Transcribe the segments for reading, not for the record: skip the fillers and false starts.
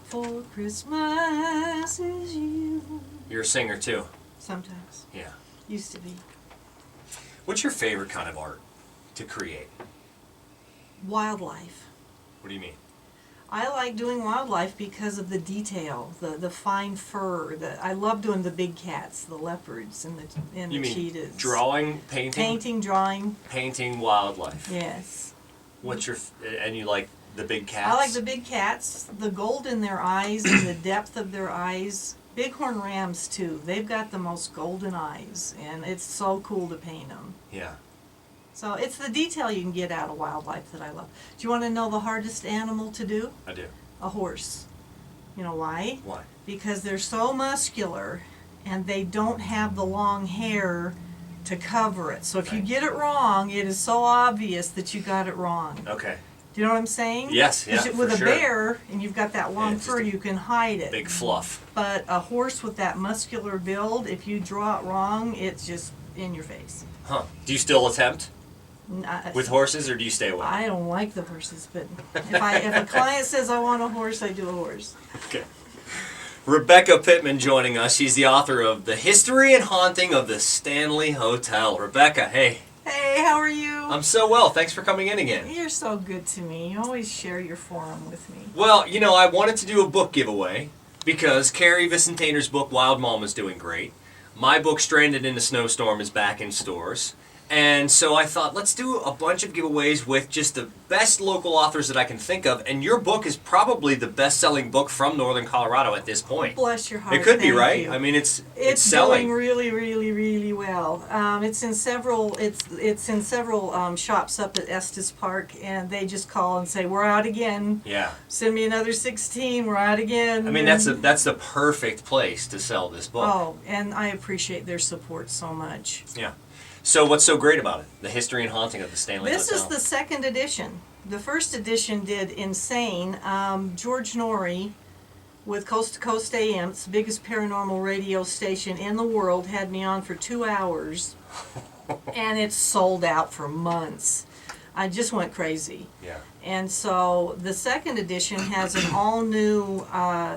for Christmas is you. You're a singer too. Sometimes. Yeah. Used to be. What's your favorite kind of art to create? Wildlife. What do you mean? I like doing wildlife because of the detail, the fine fur. I love doing the big cats, the leopards, and You the mean cheetahs. drawing, painting? Painting, drawing. Painting wildlife. Yes. And you like the big cats? I like the big cats, the gold in their eyes and the depth of their eyes. Bighorn rams too. They've got the most golden eyes, and it's so cool to paint them. Yeah. So it's the detail you can get out of wildlife that I love. Do you want to know the hardest animal to do? I do. A horse. You know why? Why? Because they're so muscular and they don't have the long hair to cover it. So if you get it wrong, it is so obvious that you got it wrong. Okay. Do you know what I'm saying? Yes, yeah, With for a sure. bear, and you've got that long it's fur, just a you can hide it. Big fluff. But a horse with that muscular build, if you draw it wrong, it's just in your face. Huh. Do you still attempt N- with horses, or do you stay away? I don't like the horses, but if a client says I want a horse, I do a horse. Okay. Rebecca Pittman joining us. She's the author of The History and Haunting of the Stanley Hotel. Rebecca, hey. Hey, how are you? I'm so well. Thanks for coming in again. You're so good to me. You always share your forum with me. Well, I wanted to do a book giveaway because Carrie Vicentator's book, Wild Mom, is doing great. My book, Stranded in a Snowstorm, is back in stores. And so I thought, let's do a bunch of giveaways with just the best local authors that I can think of. And your book is probably the best-selling book from Northern Colorado at this point. Bless your heart. It could be, Thank right? you. I mean, it's It's selling. doing really, really, really well. It's in several shops up at Estes Park, and they just call and say, "We're out again. Yeah. Send me another 16. We're out again." I mean, that's the perfect place to sell this book. Oh, and I appreciate their support so much. Yeah. So what's so great about it? The History and Haunting of the Stanley This Hotel. is the second edition. The first edition did insane. George Norrie with Coast to Coast AM, it's the biggest paranormal radio station in the world, had me on for 2 hours, and it sold out for months. I just went crazy. Yeah. And so the second edition has an all-new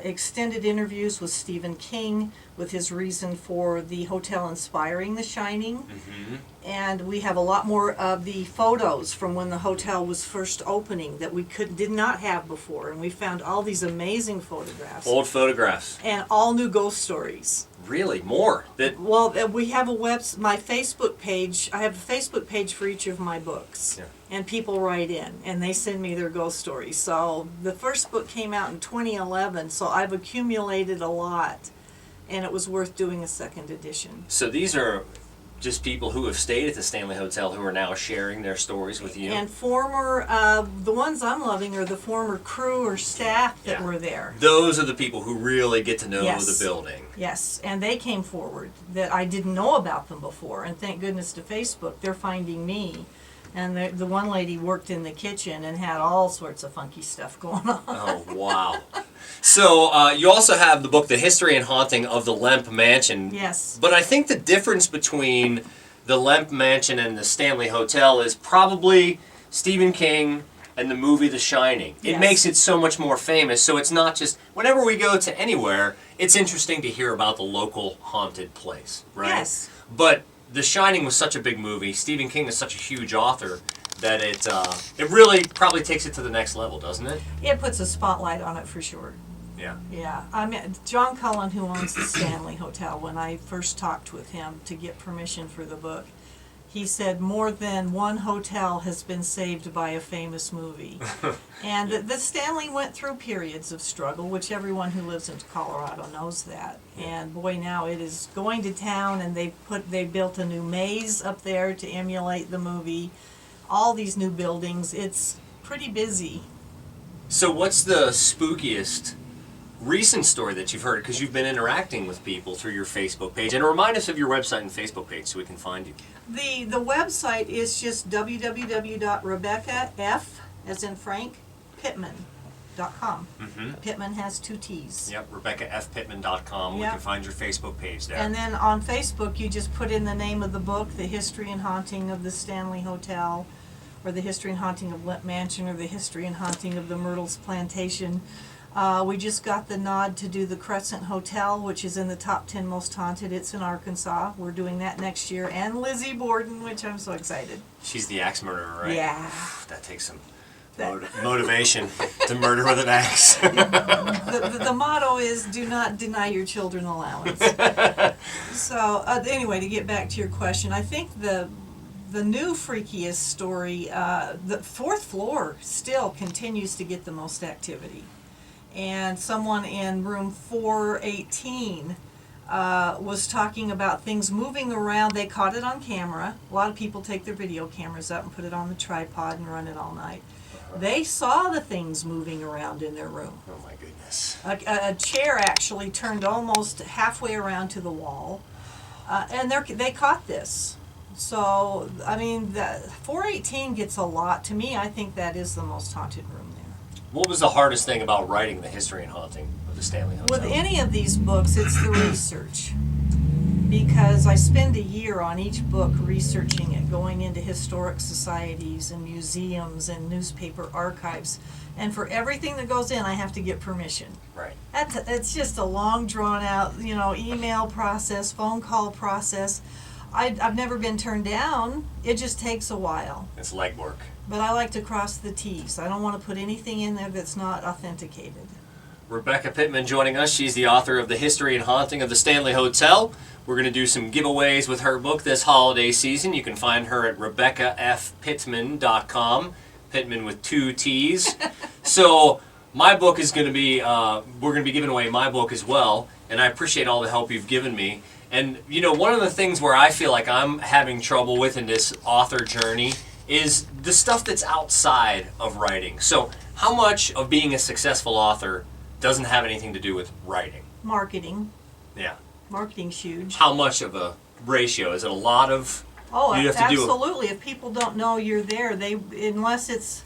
extended interviews with Stephen King, with his reason for the hotel inspiring The Shining. Mm-hmm. And we have a lot more of the photos from when the hotel was first opening that we did not have before. And we found all these amazing photographs. Old photographs. And all new ghost stories. Really? More? Well, we have my Facebook page. I have a Facebook page for each of my books. Yeah. And people write in, and they send me their ghost stories. So the first book came out in 2011, so I've accumulated a lot. And it was worth doing a second edition. So these are just people who have stayed at the Stanley Hotel who are now sharing their stories with you? And former, the ones I'm loving are the former crew or staff that were there. Those are the people who really get to know Yes. the building. Yes, and they came forward that I didn't know about them before. And thank goodness to Facebook, they're finding me. And the one lady worked in the kitchen and had all sorts of funky stuff going on. Oh, wow. So you also have the book, The History and Haunting of the Lemp Mansion. Yes. But I think the difference between the Lemp Mansion and the Stanley Hotel is probably Stephen King and the movie The Shining. It Yes. makes it so much more famous. So it's not just, whenever we go to anywhere, it's interesting to hear about the local haunted place, right? Yes. But The Shining was such a big movie. Stephen King is such a huge author that it really probably takes it to the next level, doesn't it? It puts a spotlight on it for sure. Yeah. Yeah, I mean, John Cullen, who owns the Stanley Hotel, when I first talked with him to get permission for the book, he said more than one hotel has been saved by a famous movie. And the Stanley went through periods of struggle, which everyone who lives in Colorado knows that. And boy, now it is going to town, and they built a new maze up there to emulate the movie. All these new buildings. It's pretty busy. So what's the spookiest recent story that you've heard? Because you've been interacting with people through your Facebook page. And remind us of your website and Facebook page so we can find you. The website is just www.RebeccaF, as in Frank, Pittman.com. Mm-hmm. Pittman has 2 T's. Yep, RebeccaFPittman.com. We Yep. can find your Facebook page there. And then on Facebook, you just put in the name of the book, The History and Haunting of the Stanley Hotel, or The History and Haunting of Lemp Mansion, or The History and Haunting of the Myrtles Plantation. We just got the nod to do the Crescent Hotel, which is in the top 10 most haunted. It's in Arkansas. We're doing that next year. And Lizzie Borden, which I'm so excited. She's the axe murderer, right? Yeah. That takes some motivation to murder with an axe. The motto is do not deny your children allowance. So anyway, to get back to your question, I think the new freakiest story, the fourth floor still continues to get the most activity. And someone in room 418 was talking about things moving around. They caught it on camera. A lot of people take their video cameras up and put it on the tripod and run it all night. They saw the things moving around in their room. Oh my goodness. A chair actually turned almost halfway around to the wall, and they caught this. So, I mean, the 418 gets a lot. To me, I think that is the most haunted room there. What was the hardest thing about writing the history and haunting of the Stanley Hotel? With any of these books, it's the research. Because I spend a year on each book researching it, going into historic societies and museums and newspaper archives. And for everything that goes in, I have to get permission. Right. It's just a long, drawn-out, email process, phone call process. I've never been turned down. It just takes a while. It's legwork. But I like to cross the T's. I don't want to put anything in there that's not authenticated. Rebecca Pittman joining us. She's the author of The History and Haunting of the Stanley Hotel. We're going to do some giveaways with her book this holiday season. You can find her at RebeccaFPittman.com. Pittman with 2 T's. So my book is going to be, we're going to be giving away my book as well. And I appreciate all the help you've given me. And, one of the things where I feel like I'm having trouble with in this author journey is the stuff that's outside of writing. So how much of being a successful author doesn't have anything to do with writing? Marketing. Yeah. Marketing's huge. How much of a ratio? Is it a lot of... Oh, you have to do absolutely. If people don't know you're there, unless it's...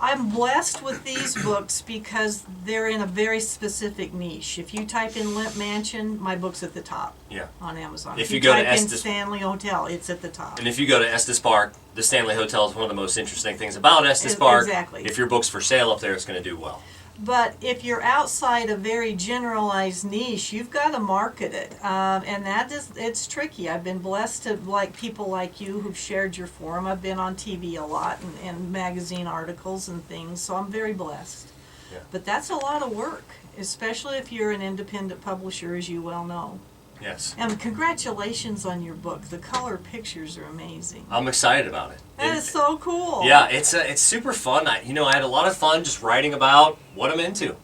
I'm blessed with these books because they're in a very specific niche. If you type in Limp Mansion, my book's at the top. Yeah. On Amazon. If If you you go to type in Estes- Stanley Hotel, it's at the top. And if you go to Estes Park, the Stanley Hotel is one of the most interesting things about Estes Park. Exactly. If your book's for sale up there, it's going to do well. But if you're outside a very generalized niche, you've got to market it, and it's tricky. I've been blessed to people like you who've shared your forum. I've been on TV a lot and magazine articles and things, so I'm very blessed. Yeah. But that's a lot of work, especially if you're an independent publisher, as you well know. Yes. And congratulations on your book. The color pictures are amazing. I'm excited about it. That is so cool. Yeah, it's super fun. I had a lot of fun just writing about what I'm into.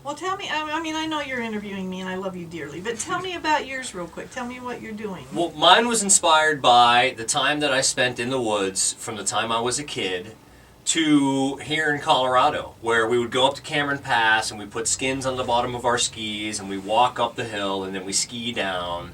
Well, tell me, I know you're interviewing me and I love you dearly, but tell me about yours real quick. Tell me what you're doing. Well, mine was inspired by the time that I spent in the woods from the time I was a kid to here in Colorado, where we would go up to Cameron Pass and we put skins on the bottom of our skis and we walk up the hill and then we ski down.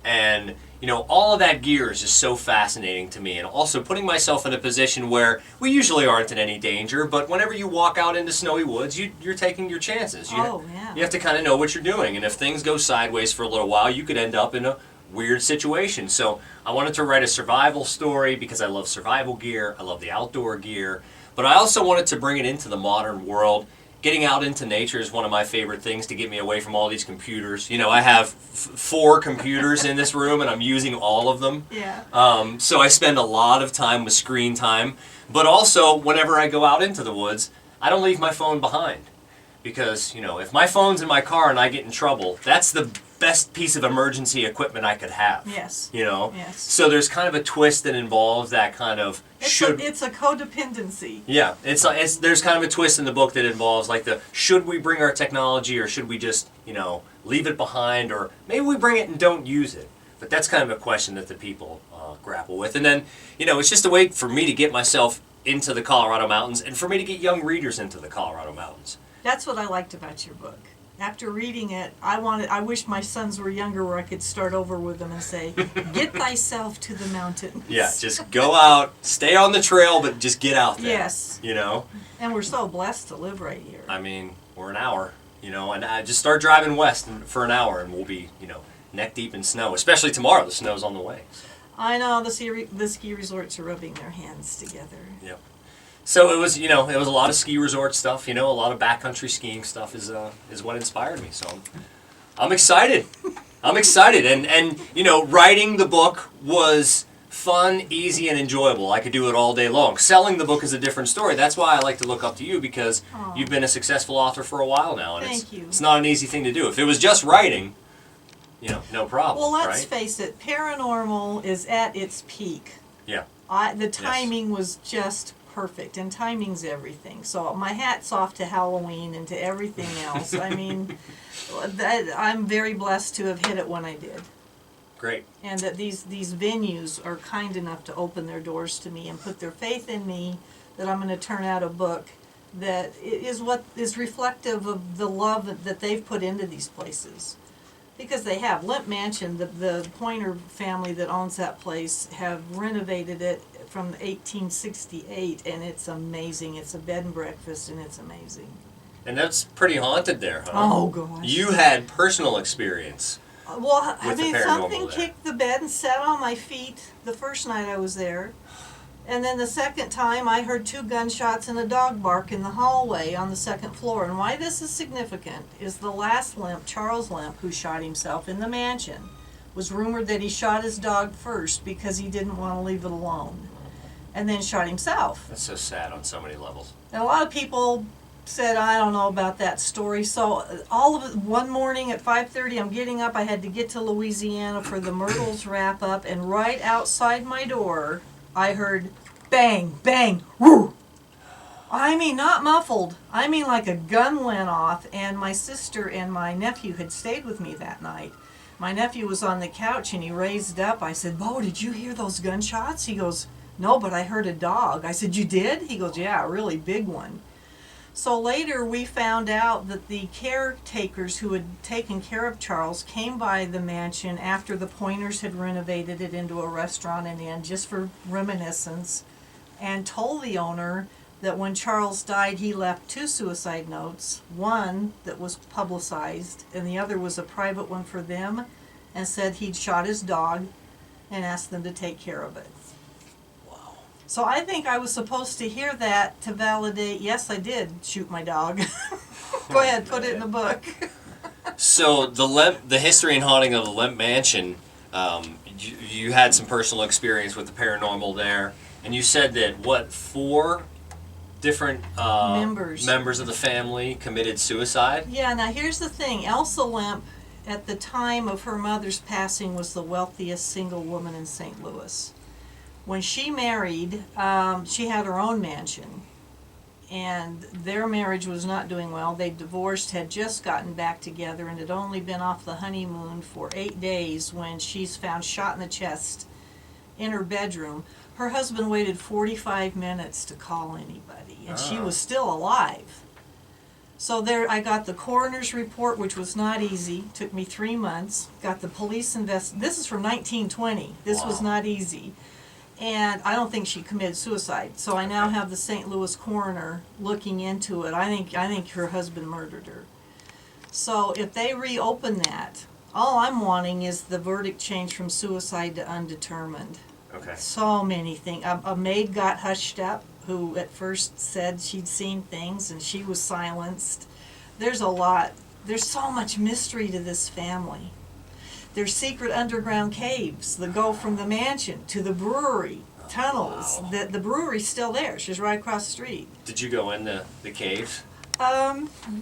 And, all of that gear is just so fascinating to me. And also putting myself in a position where we usually aren't in any danger, but whenever you walk out into snowy woods, you're taking your chances. Yeah. You have to kind of know what you're doing. And if things go sideways for a little while, you could end up in a weird situation. So I wanted to write a survival story because I love survival gear. I love the outdoor gear. But I also wanted to bring it into the modern world. Getting out into nature is one of my favorite things to get me away from all these computers. I have 4 computers in this room and I'm using all of them. Yeah. So I spend a lot of time with screen time. But also, whenever I go out into the woods, I don't leave my phone behind. Because, if my phone's in my car and I get in trouble, that's the best piece of emergency equipment I could have. Yes. Yes. So there's kind of a twist that involves that kind of it's a codependency. Yeah, there's kind of a twist in the book that involves should we bring our technology or should we just leave it behind, or maybe we bring it and don't use it. But that's kind of a question that the people grapple with. And then it's just a way for me to get myself into the Colorado mountains and for me to get young readers into the Colorado mountains. That's what I liked about your book. After reading it, I wish my sons were younger where I could start over with them and say, get thyself to the mountains. Yeah, just go out, stay on the trail, but just get out there. Yes. And we're so blessed to live right here. I mean, we're an hour, and I just start driving west for an hour and we'll be, neck deep in snow, especially tomorrow. The snow's on the way. So. I know, the ski resorts are rubbing their hands together. Yep. So it was, it was a lot of ski resort stuff. A lot of backcountry skiing stuff is what inspired me. So I'm excited. I'm excited, and writing the book was fun, easy, and enjoyable. I could do it all day long. Selling the book is a different story. That's why I like to look up to you, because you've been a successful author for a while now, and Thank you. It's not an easy thing to do. If it was just writing, no problem. Well, let's right? face it, paranormal is at its peak. Yeah. The timing was just perfect, and timing's everything. So my hat's off to Halloween and to everything else. I mean, I'm very blessed to have hit it when I did. Great. And that these venues are kind enough to open their doors to me and put their faith in me that I'm going to turn out a book that is what is reflective of the love that they've put into these places. Because they have. Limp Mansion, the Pointer family that owns that place, have renovated it from 1868, and it's amazing. It's a bed and breakfast, and it's amazing. And that's pretty haunted there, huh? Oh, gosh. You had personal experience. Well, I with the mean, paranormal something there. kicked the bed and sat on my feet the first night I was there. And then the second time, I heard 2 gunshots and a dog bark in the hallway on the second floor. And why this is significant is the last Limp, Charles Limp, who shot himself in the mansion, was rumored that he shot his dog first because he didn't want to leave it alone, and then shot himself. That's so sad on so many levels. And a lot of people said, I don't know about that story. So all of it, one morning at 5:30, I'm getting up. I had to get to Louisiana for the Myrtles wrap up, and right outside my door, I heard bang, bang, whoo. I mean, not muffled. I mean, like a gun went off, and my sister and my nephew had stayed with me that night. My nephew was on the couch, and he raised up. I said, Bo, did you hear those gunshots? He goes, no, but I heard a dog. I said, you did? He goes, yeah, a really big one. So later we found out that the caretakers who had taken care of Charles came by the mansion after the Pointers had renovated it into a restaurant and inn just for reminiscence, and told the owner that when Charles died he left 2 suicide notes, one that was publicized and the other was a private one for them, and said he'd shot his dog and asked them to take care of it. So I think I was supposed to hear that to validate, yes, I did shoot my dog. Go ahead, put it in the book. So the history and haunting of the Limp Mansion, you had some personal experience with the paranormal there, and you said that 4 different members of the family committed suicide? Yeah, now here's the thing. Elsa Limp, at the time of her mother's passing, was the wealthiest single woman in St. Louis. When she married, she had her own mansion, and their marriage was not doing well. They divorced, had just gotten back together, and had only been off the honeymoon for 8 days when she's found shot in the chest in her bedroom. Her husband waited 45 minutes to call anybody, and she was still alive. So there, I got the coroner's report, which was not easy. Took me 3 months. Got the police This is from 1920. This was not easy. And I don't think she committed suicide. So I now have the St. Louis coroner looking into it. I think her husband murdered her. So if they reopen that, all I'm wanting is the verdict changed from suicide to undetermined. Okay. So many things. A maid got hushed up who at first said she'd seen things, and she was silenced. There's a lot. There's so much mystery to this family. There's secret underground caves that go from the mansion to the brewery, tunnels. Wow. The brewery's still there. She's right across the street. Did you go in the caves?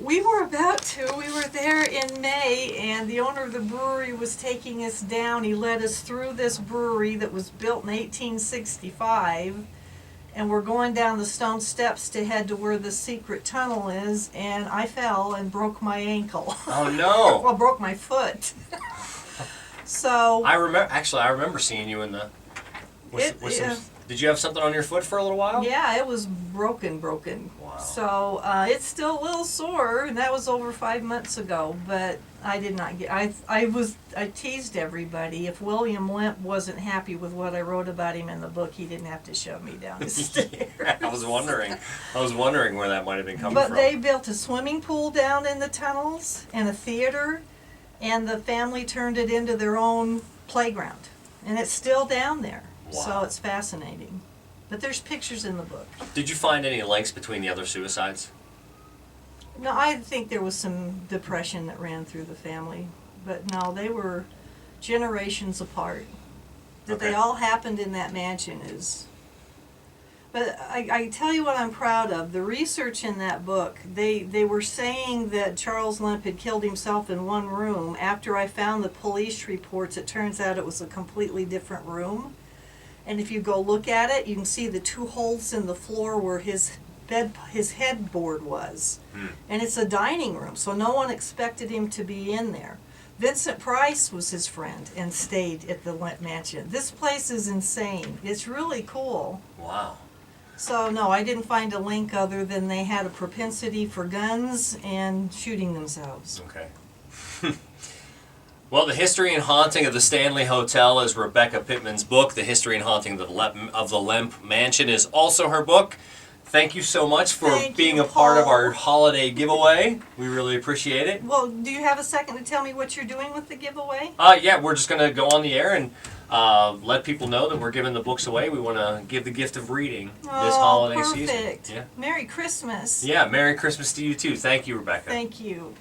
We were about to. We were there in May, and the owner of the brewery was taking us down. He led us through this brewery that was built in 1865, and we're going down the stone steps to head to where the secret tunnel is, and I fell and broke my ankle. Oh, no. Well, broke my foot. So I remember seeing you in the. Did you have something on your foot for a little while? Yeah, it was broken. Wow. So it's still a little sore, and that was over 5 months ago. But I did not get. I teased everybody. If William Limp wasn't happy with what I wrote about him in the book, he didn't have to shove me down the stairs. Yeah, I was wondering where that might have been coming But from. they built a swimming pool down in the tunnels and a theater, and the family turned it into their own playground, and it's still down there. Wow. So it's fascinating. But there's pictures in the book. Did you find any links between the other suicides? No, I think there was some depression that ran through the family, but no, they were generations apart. That they Okay. all happened in that mansion is. But I tell you what I'm proud of. The research in that book, they were saying that Charles Lemp had killed himself in one room. After I found the police reports, it turns out it was a completely different room. And if you go look at it, you can see the 2 holes in the floor where his headboard was. And it's a dining room, so no one expected him to be in there. Vincent Price was his friend and stayed at the Lemp Mansion. This place is insane. It's really cool. Wow. So no, I didn't find a link other than they had a propensity for guns and shooting themselves. Okay. Well, The History and Haunting of the Stanley Hotel is Rebecca Pittman's book. The History and Haunting of the Lemp Mansion is also her book. Thank you so much for Thank being you, a part of Paul. our holiday giveaway. We really appreciate it. Well, do you have a second to tell me what you're doing with the giveaway? Yeah, we're just going to go on the air and let people know that we're giving the books away. We want to give the gift of reading this holiday perfect. season. Yeah. Merry Christmas. Yeah, Merry Christmas to you too. Thank you, Rebecca. Thank you.